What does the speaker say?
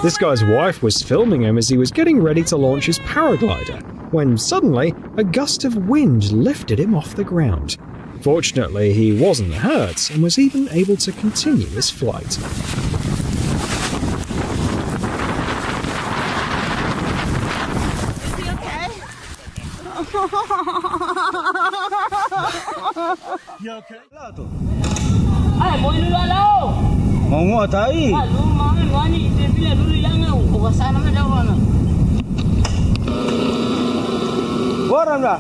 This guy's wife was filming him as he was getting ready to launch his paraglider, when suddenly a gust of wind lifted him off the ground. Fortunately, he wasn't hurt and was even able to continue his flight. You okay? Ay, mau dulu lah. Mau tai. Lu mangan wani dia dulu yang au. Wasana dah wana. Orang dah.